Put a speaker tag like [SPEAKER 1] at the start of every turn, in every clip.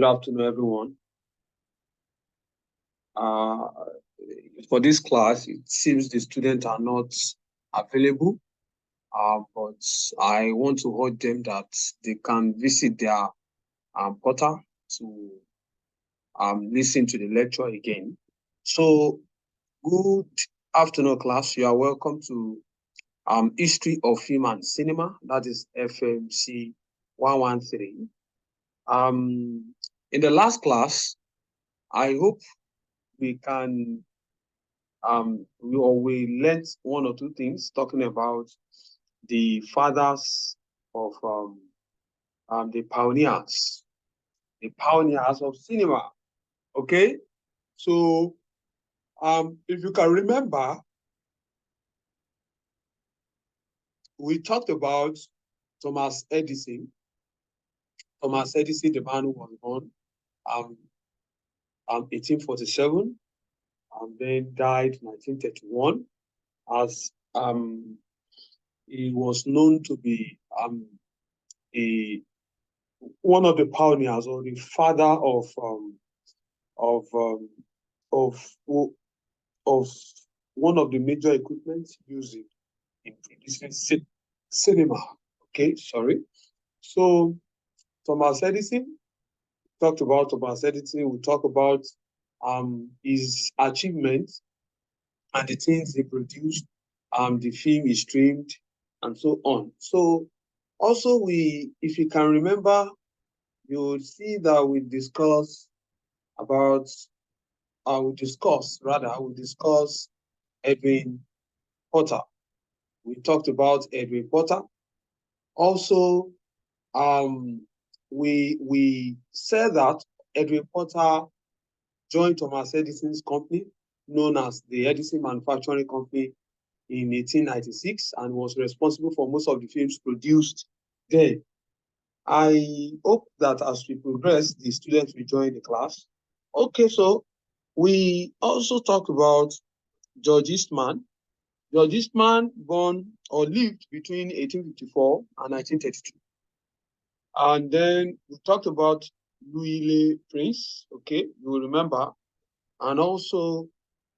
[SPEAKER 1] Good afternoon, everyone. Uh, for this class, it seems the students are not available, but I want to urge them that they can visit their portal to listen to the lecture again. So, good afternoon, class. You are welcome to History of Film and Cinema, that is FMC 113. In the last class, I hope we can we learned one or two things talking about the fathers of the pioneers of cinema. Okay, so if you can remember, we talked about Thomas Edison. Thomas Edison, the man who was born 1847 and then died 1931, as he was known to be a one of the pioneers or the father of of um, of of one of the major equipment used in producing cinema. Okay, sorry. So Thomas Edison, talked about Thomas Edison. We talk about his achievements and the things he produced, the film he streamed, and so on. So also if you can remember, you'll see that we discuss about, we discuss Edwin Potter. We talked about Edwin Potter. Also, we said that Edwin Potter joined Thomas Edison's company, known as the Edison Manufacturing Company, in 1896 and was responsible for most of the films produced there. I hope that as we progress, the students will join the class. Okay, so we also talked about George Eastman. George Eastman born or lived between 1854 and 1932. And then we talked about Louis Le Prince, okay, you will remember. And also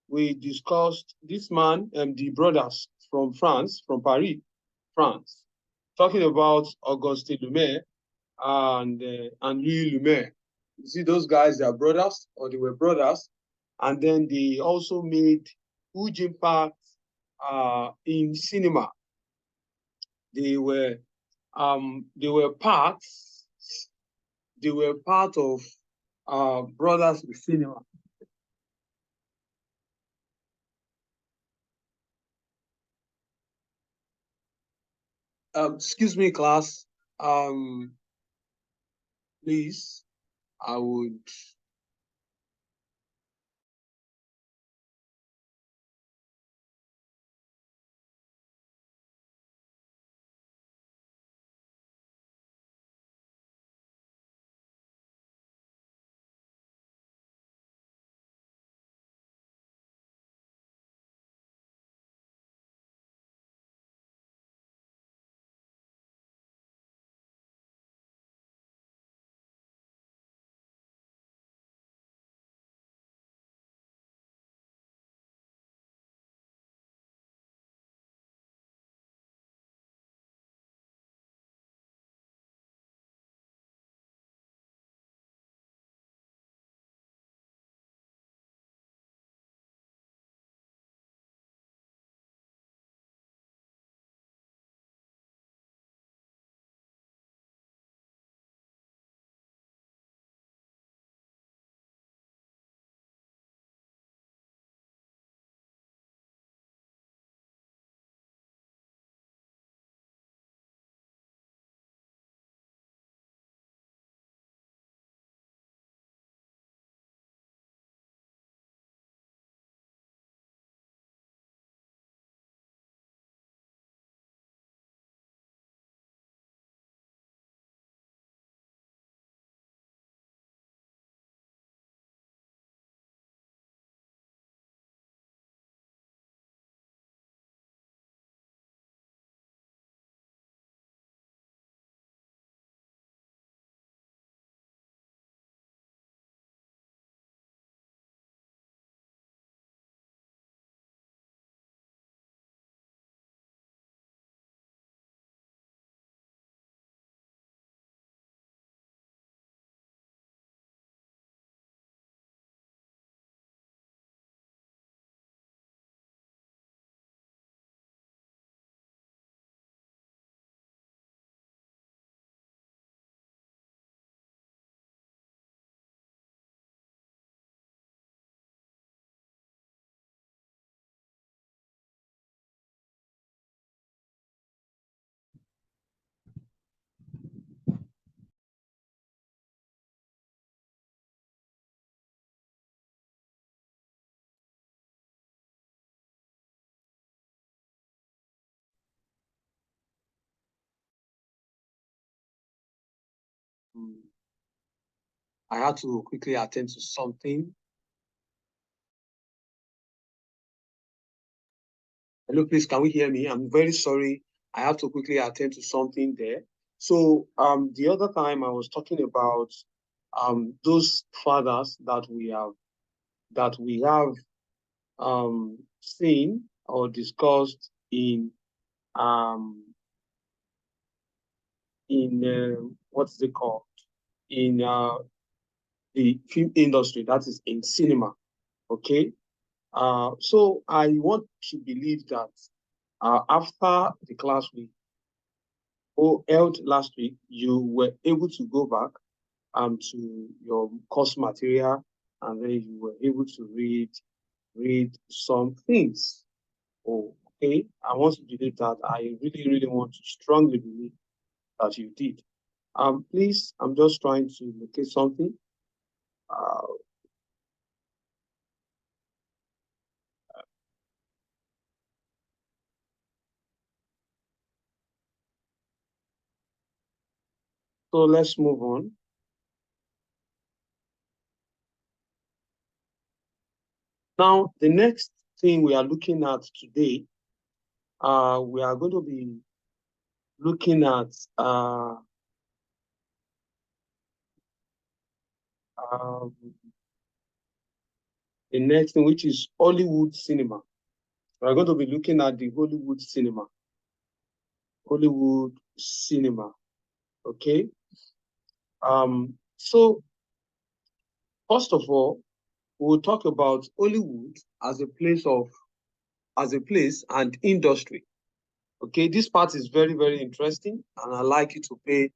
[SPEAKER 1] we discussed this man and the brothers from France, from Paris, France, talking about Auguste Lumiere and Louis Lumiere. You see, those guys, they are brothers, or they were brothers, and then they also made huge impact in cinema. They were part of brothers in cinema. Excuse me, class. Please, I would I had to quickly attend to something. Hello, please, can we hear me? I'm very sorry. I have to quickly attend to something there. So the other time I was talking about those fathers that we have seen or discussed in what's it called, in the film industry, that is in cinema. Okay. So I want to believe that after the class we held last week, you were able to go back to your course material, and then you were able to read some things. Oh, okay. I want to believe that. I really, really want to strongly believe that you did. Please, I'm just trying to locate something. So let's move on. Now, the next thing we are looking at today, we are going to be looking at the next thing, which is Hollywood cinema. We are going to be looking at the Hollywood cinema. Hollywood cinema. Okay. So first of all, we'll talk about Hollywood as a place and industry. Okay, this part is very, very interesting, and I'd like you to pay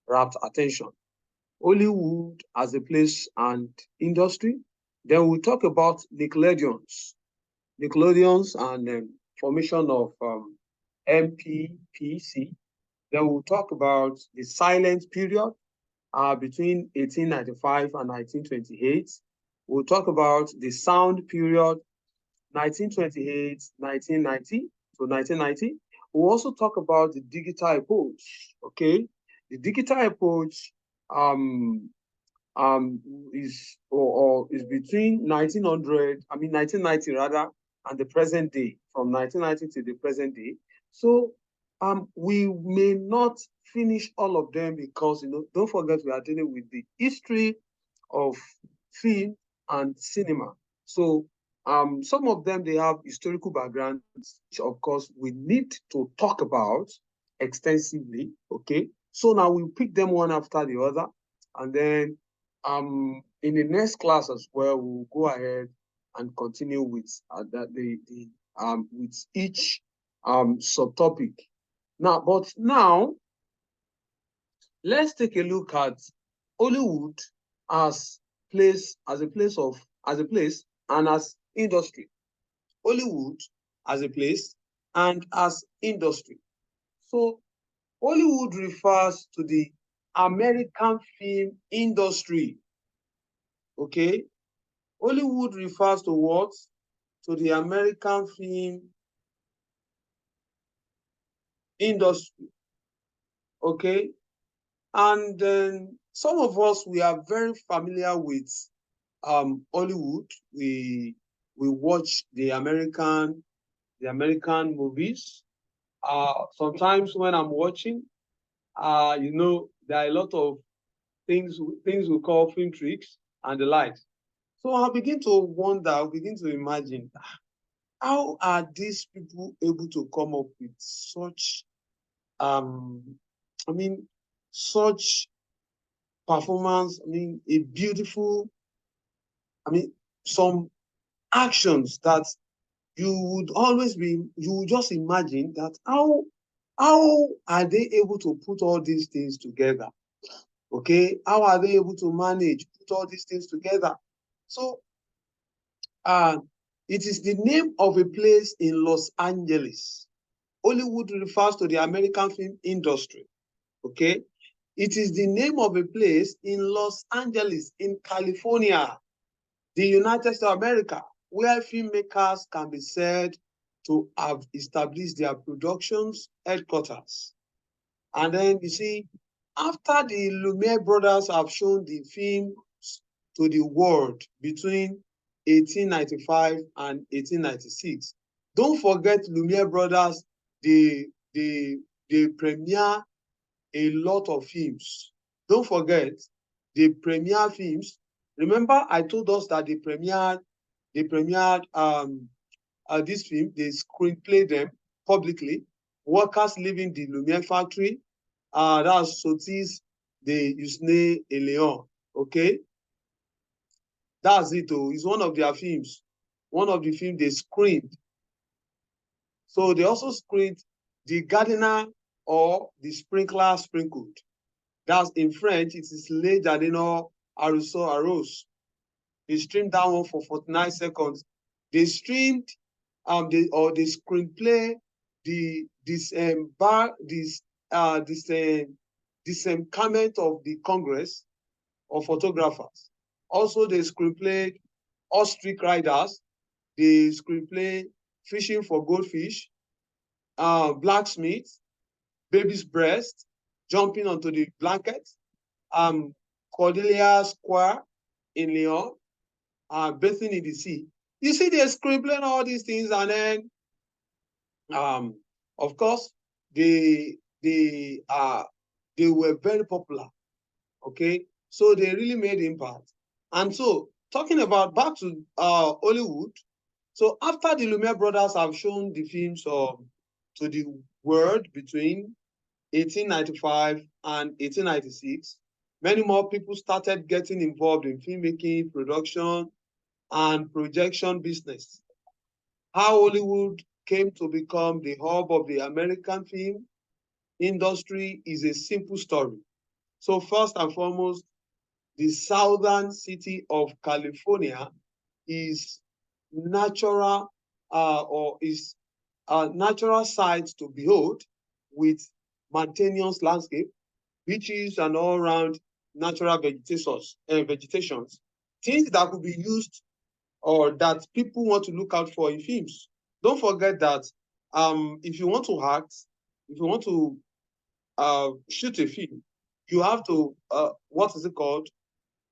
[SPEAKER 1] rapt attention. Hollywood as a place and industry. Then we'll talk about Nickelodeons and formation of MPPC. Then we'll talk about the silent period between 1895 and 1928. We'll talk about the sound period, 1928, 1990 to 1990. We'll also talk about the digital approach, okay? The digital approach is between 1990 rather, and the present day, from 1990 to the present day. So we may not finish all of them because, don't forget we are dealing with the history of film and cinema. So some of them, they have historical backgrounds, which of course we need to talk about extensively, okay? So now we'll pick them one after the other, and then in the next class as well, we'll go ahead and continue with with each subtopic. Now, let's take a look at Hollywood as a place and as industry. Hollywood as a place and as industry. So Hollywood refers to the American film industry. Okay? Hollywood refers to what? To the American film industry. Okay? And then some of us, we are very familiar with Hollywood. We watch the American movies. Sometimes when I'm watching, there are a lot of things we call film tricks and the likes. So I begin to wonder, I begin to imagine, how are these people able to come up with such, such performance? A beautiful, some actions that you would just imagine that how are they able to put all these things together? Okay, how are they able to put all these things together? So it is the name of a place in Los Angeles. Hollywood refers to the American film industry. Okay, it is the name of a place in Los Angeles, in California, the United States of America, where filmmakers can be said to have established their productions headquarters. And then you see, after the Lumiere brothers have shown the film to the world between 1895 and 1896, don't forget Lumiere brothers, they, they, they premiere a lot of films. Don't forget, they premiere films. Remember, I told us that they premiered this film, they screenplay them publicly. Workers leaving the Lumiere factory, that's Sotis de Usne et Leon. Okay, that's it. Oh, it's one of their films. One of the films they screened. So they also screened The Gardener or The Sprinkler Sprinkled. That's in French, it is Le Jardinor Arroso Arrose. They streamed that one for 49 seconds. They streamed they screenplay dismemberment of the Congress of photographers. Also, they screenplayed Ostrich Riders. They screenplay Fishing for Goldfish, Blacksmith, Baby's Breast, Jumping onto the Blanket, Cordelia Square in Lyon, Bathing in the Sea. You see, they're scribbling all these things, and then, of course, they were very popular. Okay, so they really made impact. And so, talking about back to Hollywood. So after the Lumiere brothers have shown the films to the world between 1895 and 1896, many more people started getting involved in filmmaking, production, and projection business. How Hollywood came to become the hub of the American film industry is a simple story. So first and foremost, the southern city of California is natural is a natural site to behold, with mountainous landscape, beaches, and all-round natural vegetations, things that could be used or that people want to look out for in films. Don't forget that if you want to act, if you want to shoot a film, you have to, what is it called?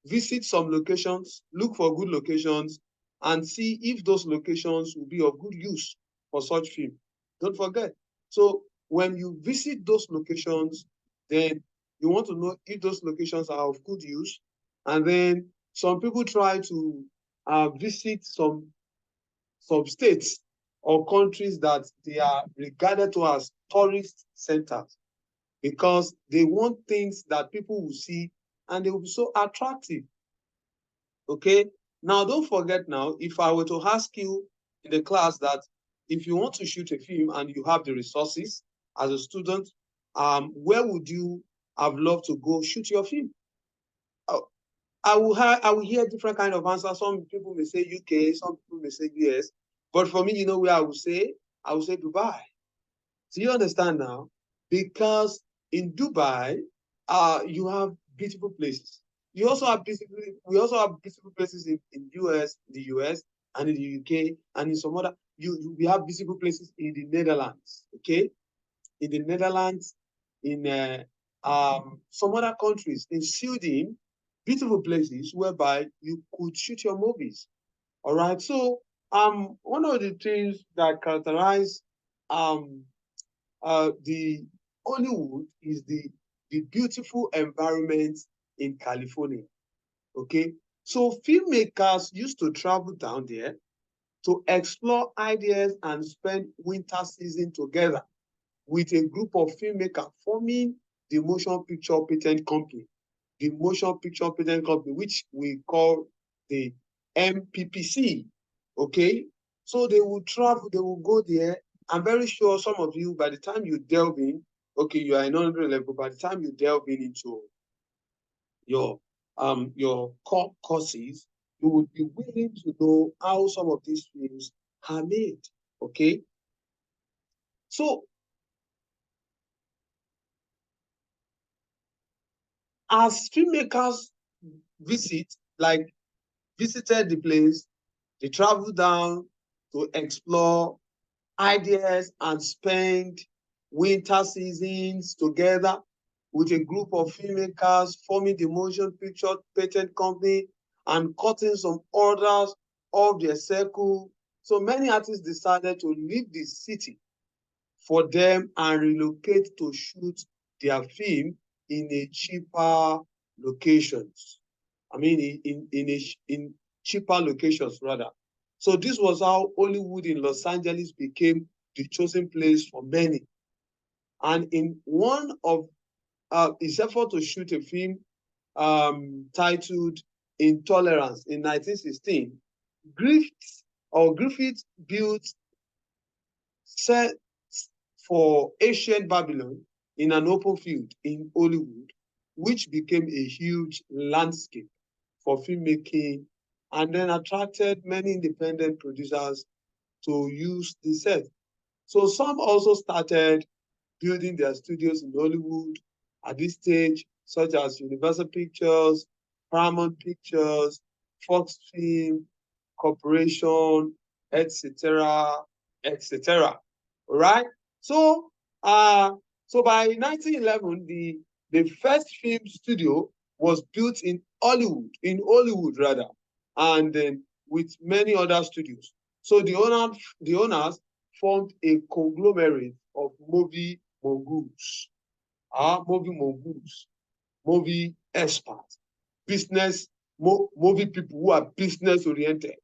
[SPEAKER 1] Visit some locations, look for good locations, and see if those locations will be of good use for such film. Don't forget. So when you visit those locations, then you want to know if those locations are of good use. And then some people try to visit some states or countries that they are regarded to as tourist centers, because they want things that people will see and they will be so attractive. Okay, now don't forget, now if I were to ask you in the class that if you want to shoot a film and you have the resources as a student, where would you have loved to go shoot your film? I will hear different kind of answers. Some people may say UK, some people may say US, but for me, you know where I would say? I would say Dubai. So you understand now? Because in Dubai, you have beautiful places. You also have we also have beautiful places in the US, and in the UK, and in some other, we have beautiful places in the Netherlands, okay? In the Netherlands, in some other countries, in Sweden, beautiful places whereby you could shoot your movies. All right. So one of the things that characterize the Hollywood is the beautiful environment in California. Okay, so filmmakers used to travel down there to explore ideas and spend winter season together with a group of filmmakers, forming the Motion Picture Patent Company. The Motion Picture Patent Company, which we call the MPPC. Okay, so they will travel, they will go there. I'm very sure some of you, by the time you delve in, okay, you are in 100 level, by the time you delve in into your core courses, you would be willing to know how some of these films are made. Okay, so as filmmakers visited the place, they travel down to explore ideas and spend winter seasons together with a group of filmmakers forming the motion picture patent company and cutting some orders off their circle. So many artists decided to leave the city for them and relocate to shoot their film in a cheaper locations. I mean, in cheaper locations rather. So this was how Hollywood in Los Angeles became the chosen place for many. And in one of his effort to shoot a film titled Intolerance in 1916, Griffith built set for ancient Babylon in an open field in Hollywood, which became a huge landscape for filmmaking and then attracted many independent producers to use the set. So some also started building their studios in Hollywood at this stage, such as Universal Pictures, Paramount Pictures, Fox Film Corporation, etc., etc. Right? So, so by 1911, the first film studio was built in Hollywood rather, and then with many other studios. So the owners formed a conglomerate of movie moguls, movie experts, movie people who are business oriented.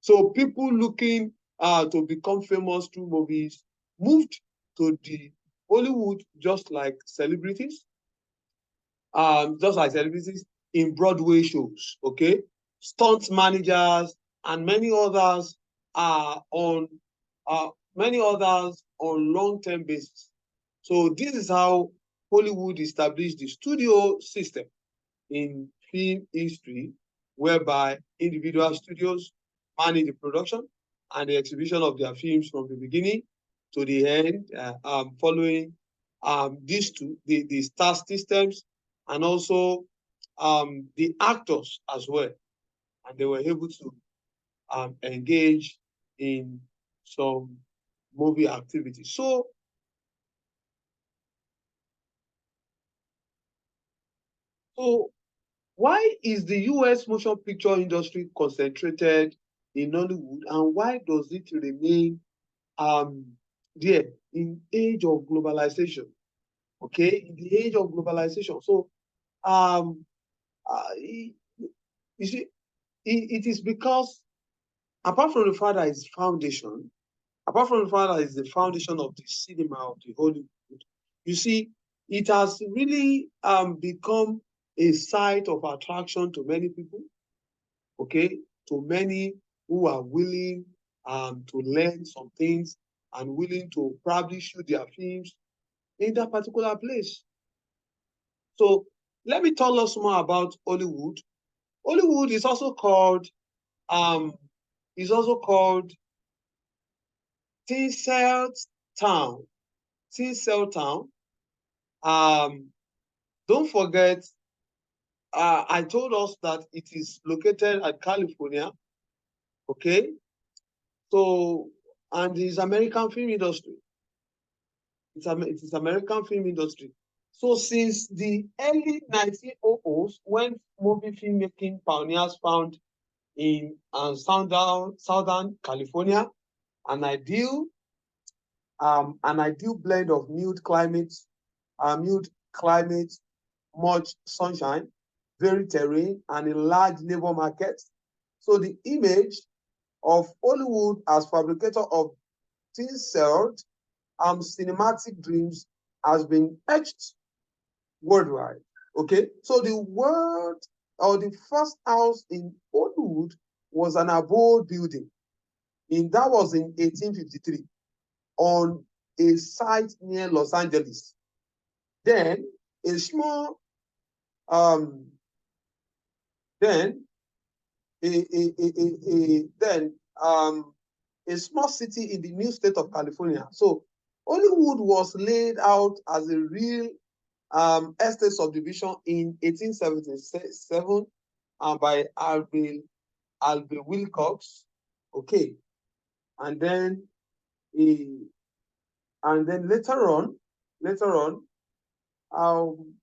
[SPEAKER 1] So people looking to become famous through movies moved to the Hollywood just like celebrities in Broadway shows, okay? Stunt managers and uh, many others on long-term basis. So this is how Hollywood established the studio system in film history, whereby individual studios manage the production and the exhibition of their films from the beginning to the end, following these two, the star systems, and also the actors as well. And they were able to engage in some movie activities. So why is the US motion picture industry concentrated in Hollywood, and why does it remain um, there in age of globalization? Okay, in the age of globalization. So um, you see, it is because apart from the fact that it's foundation, apart from the fact that it's the foundation of the cinema of the Hollywood, you see, it has really become a site of attraction to many people, okay, to many who are willing to learn some things and willing to probably shoot their films in that particular place. So let me tell us more about Hollywood. Hollywood um, is also called Tinsel Town. Tinsel Town. Don't forget, I told us that it is located at California, okay? So, and it's American film industry. It is American film industry. So since the early 1900s, when movie filmmaking pioneers found in Southern California an ideal blend of mild climate, much sunshine, varied terrain, and a large labor market. So the image of Hollywood as fabricator of tinselled cinematic dreams has been etched worldwide. Okay, so the first house in Hollywood was an abode building, that was in 1853 on a site near Los Angeles. Then a small um, then then a small city in the new state of California. So Hollywood was laid out as a real estate subdivision in 1877 by Albe Wilcox. Okay, and then he, and then later on, um,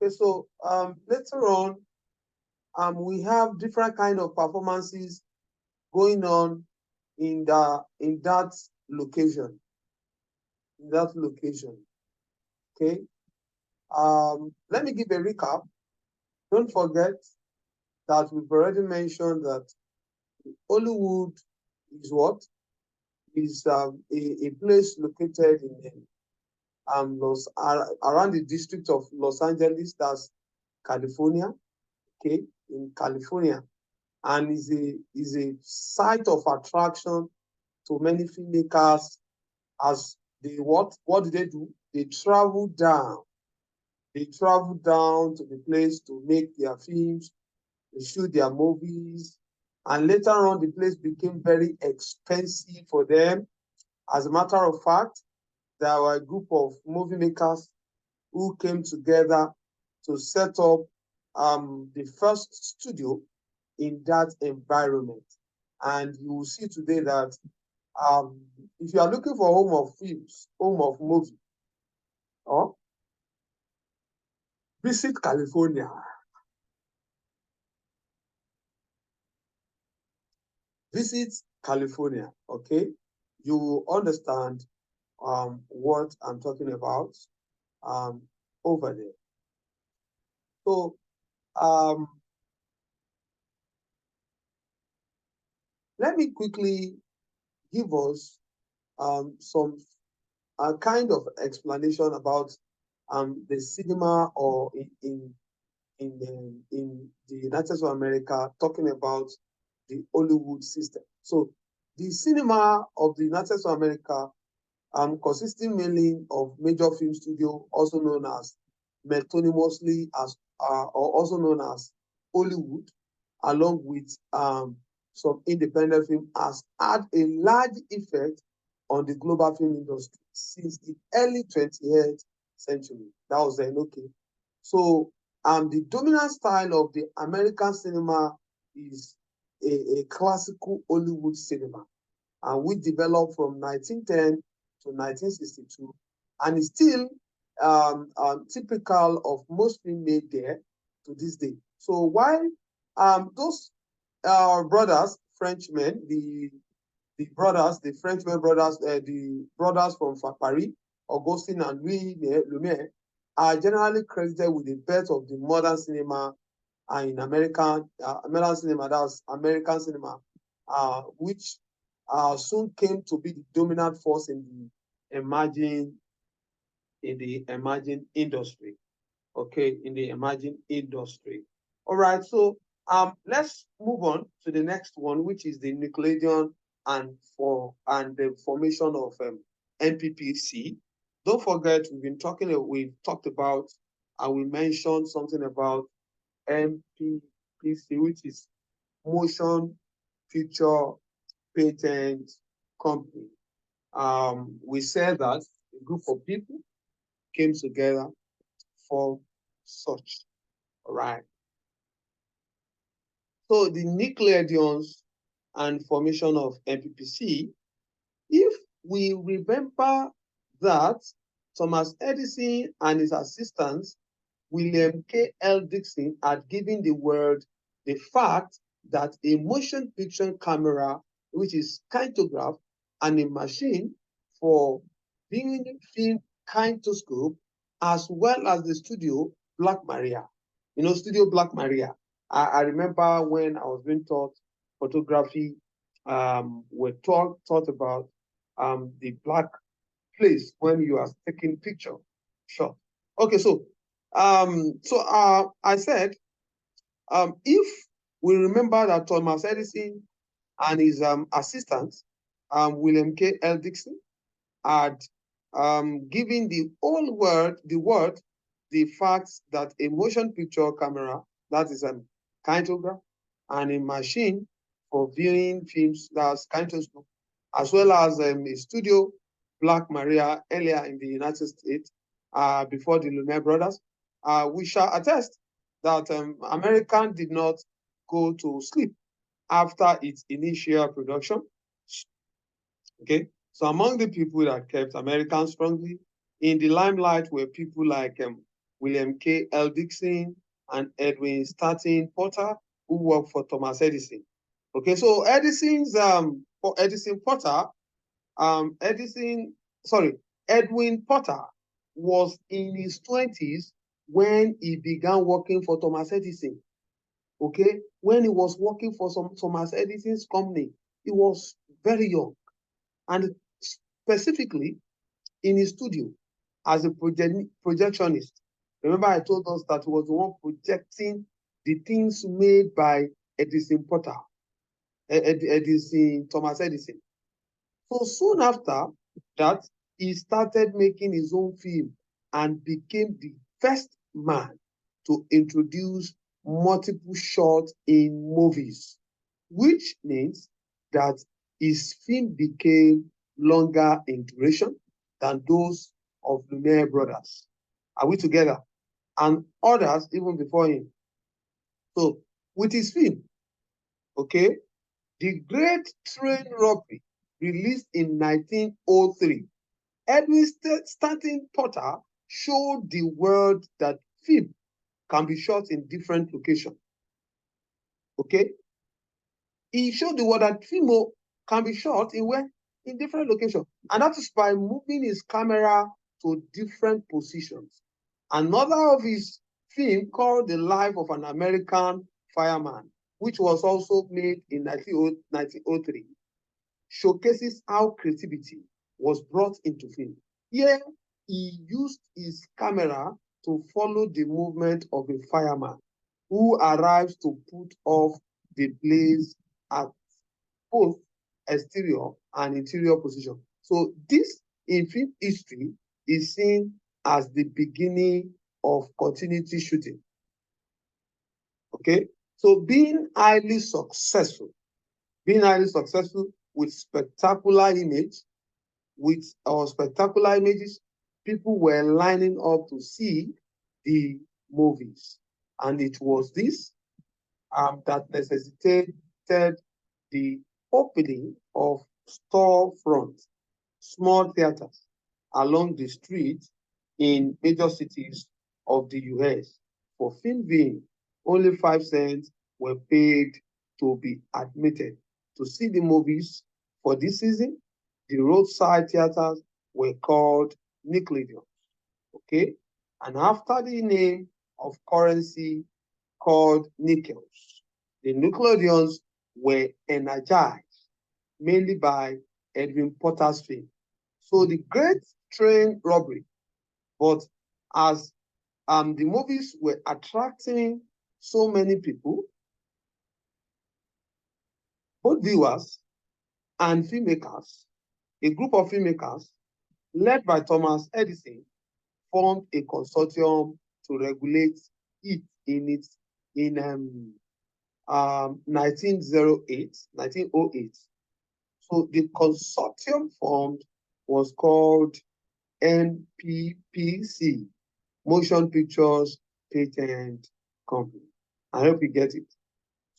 [SPEAKER 1] Okay, so later on, we have different kind of performances going on in that location. In that location. Okay. Let me give a recap. Don't forget that we've already mentioned that Hollywood is what? Is a place located in around the district of Los Angeles, that's California, okay, in California, and is a site of attraction to many filmmakers as they what do they do? They travel down. They travel down to the place to make their films, to shoot their movies, and later on the place became very expensive for them. As a matter of fact, there were a group of movie makers who came together to set up the first studio in that environment. And you will see today that if you are looking for home of films, home of movie, or visit California. Visit California, okay? You will understand what I'm talking about over there. So let me quickly give us some kind of explanation about the cinema or in the United States of America, talking about the Hollywood system. So the cinema of the United States of America consisting mainly of major film studio, also known as metonymously as or also known as Hollywood, along with some independent film, has had a large effect on the global film industry since the early 20th century. That was then, okay. So the dominant style of the American cinema is a classical Hollywood cinema, and which developed from 1910 to 1962, and is still typical of most films made there to this day. So while those brothers, Frenchmen, the Frenchman brothers, the brothers from Paris, Augustine and Louis Lumière, are generally credited with the birth of the modern cinema in American cinema, that's American cinema, which soon came to be the dominant force in the emerging industry. Okay, in the emerging industry. All right, so let's move on to the next one, which is the Nickelodeon and the formation of NPPC. Don't forget, we've talked about and we mentioned something about MPPC, which is Motion Picture Patent Company. We said that a group of people came together for such. All right. So the Nickelodeons and formation of NPPC, if we remember that Thomas Edison and his assistants, William K. L. Dixon, had given the fact that a motion picture camera, which is kinetograph, and a machine for viewing film kinetoscope, as well as the studio Black Maria. You know, Studio Black Maria. I remember when I was being taught photography, we're taught about the black place when you are taking picture shot. Okay, so I said, if we remember that Thomas Edison and his assistant, William K. L. Dixon, had given the fact that a motion picture camera, that is a kinetograph, and a machine for viewing films, that's kinetoscope, as well as a studio, Black Maria, earlier in the United States, before the Lumiere brothers, we shall attest that American did not go to sleep after its initial production. Okay, so among the people that kept Americans strongly in the limelight were people like William K. L. Dixon, and Edwin Stanton Porter, who worked for Thomas Edison. Okay, so Edison Porter, Edwin Porter was in his 20s when he began working for Thomas Edison. Okay, when he was working for Thomas Edison's company, he was very young, and specifically in his studio as a projectionist. Remember, I told us that he was the one projecting the things made by Edison Porter, Thomas Edison. So soon after that, he started making his own film and became the first man to introduce multiple shots in movies, which means that his film became longer in duration than those of Lumiere brothers. Are we together? And others even before him. So with his film, okay, The Great Train Robbery, released in 1903, Edwin Stanton Porter showed the world that film can be shot in different locations. Okay? He showed the world that film can be shot in different locations. And that is by moving his camera to different positions. Another of his film called The Life of an American Fireman, which was also made in 1903, showcases how creativity was brought into film. Here, he used his camera to follow the movement of a fireman who arrives to put off the blaze at both exterior and interior position. So this in film history is seen as the beginning of continuity shooting. Okay, so being highly successful with spectacular images, people were lining up to see the movies. And it was this that necessitated the opening of storefronts, small theaters along the street in major cities of the US. For film viewing, only 5 cents were paid to be admitted to see the movies. For this season, the roadside theaters were called Nickelodeons. Okay? And after the name of currency called nickels, the Nickelodeons were energized mainly by Edwin Porter's film. So the Great Train Robbery, but as the movies were attracting so many people, both viewers and filmmakers, a group of filmmakers led by Thomas Edison formed a consortium to regulate it in 1908. So the consortium formed was called MPPC, Motion Pictures Patent Company. I hope you get it.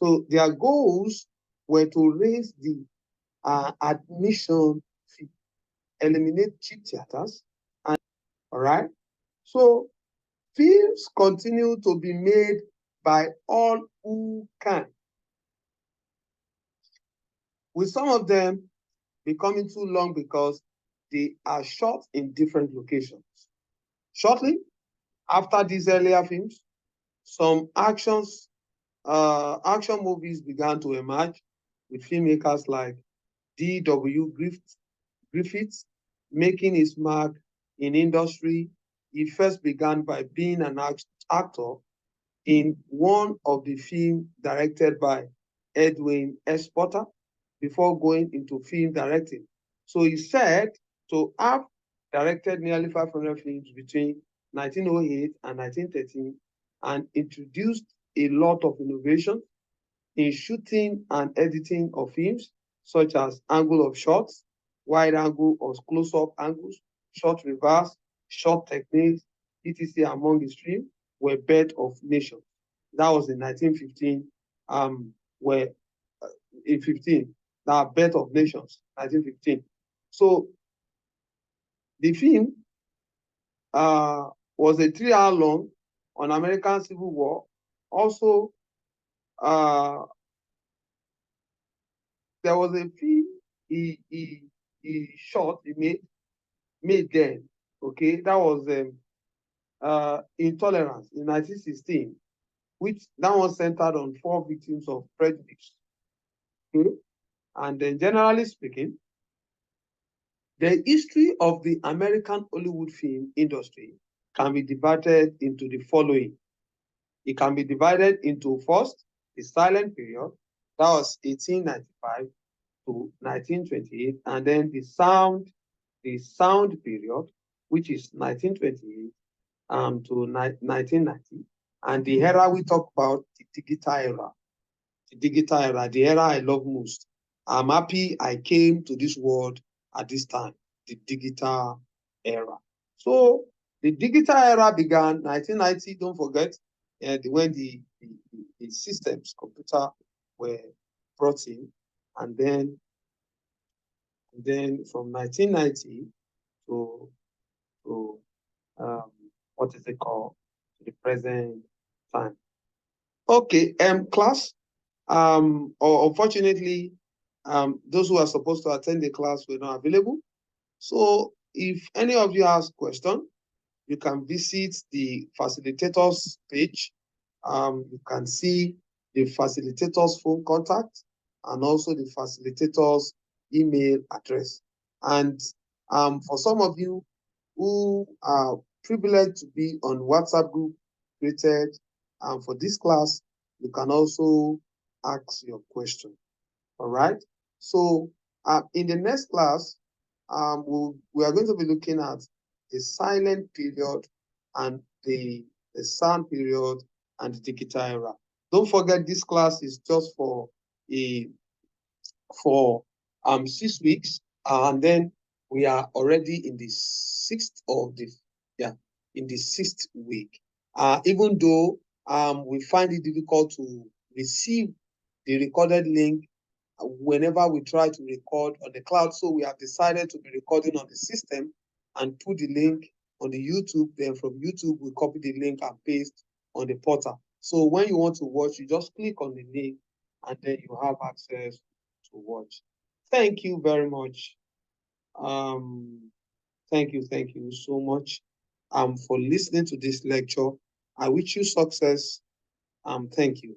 [SPEAKER 1] So their goals were to raise the admission fee, eliminate cheap theaters, and all right. So films continue to be made by all who can, with some of them becoming too long because they are shot in different locations. Shortly after these earlier films, some action movies began to emerge with filmmakers like D.W. Griffiths making his mark in industry. He first began by being an actor in one of the films directed by Edwin S. Porter before going into film directing. So he said to have directed nearly 500 films between 1908 and 1913 and introduced a lot of innovation in shooting and editing of films, such as angle of shots, wide angle or close-up angles, shot reverse, shot techniques, etc. among the stream were Birth of Nations. That was in 1915, where in 15, that Birth of Nations, 1915. So the film was a 3-hour long on American Civil War. Also, there was a film he shot, he made then. Okay, that was Intolerance in 1916, which that was centered on 4 victims of prejudice. Okay, and then generally speaking, the history of the American Hollywood film industry can be divided into the following. It can be divided into first, the silent period, that was 1895 to 1928, and then the sound period, which is 1928 to 1990, and the era we talk about, the digital era. The digital era, the era I love most. I'm happy I came to this world at this time, the digital era. So the digital era began 1990, don't forget, when the systems, computer were brought in, and then from 1990 to what is it called, to the present time. Okay, class, or unfortunately, those who are supposed to attend the class were not available. So if any of you has question, you can visit the facilitators page. You can see the facilitators phone contact and also the facilitators email address. And for some of you who are privileged to be on WhatsApp group created for this class, you can also ask your question. All right. So in the next class, we are going to be looking at the silent period and the sound period and the digital era. Don't forget, this class is just for 6 weeks, and then we are already in the sixth week. Even though we find it difficult to receive the recorded link whenever we try to record on the cloud, so we have decided to be recording on the system and put the link on the YouTube. Then from YouTube, we copy the link and paste on the portal. So when you want to watch, you just click on the link and then you have access to watch. Thank you very much. Thank you so much for listening to this lecture. I wish you success. Thank you.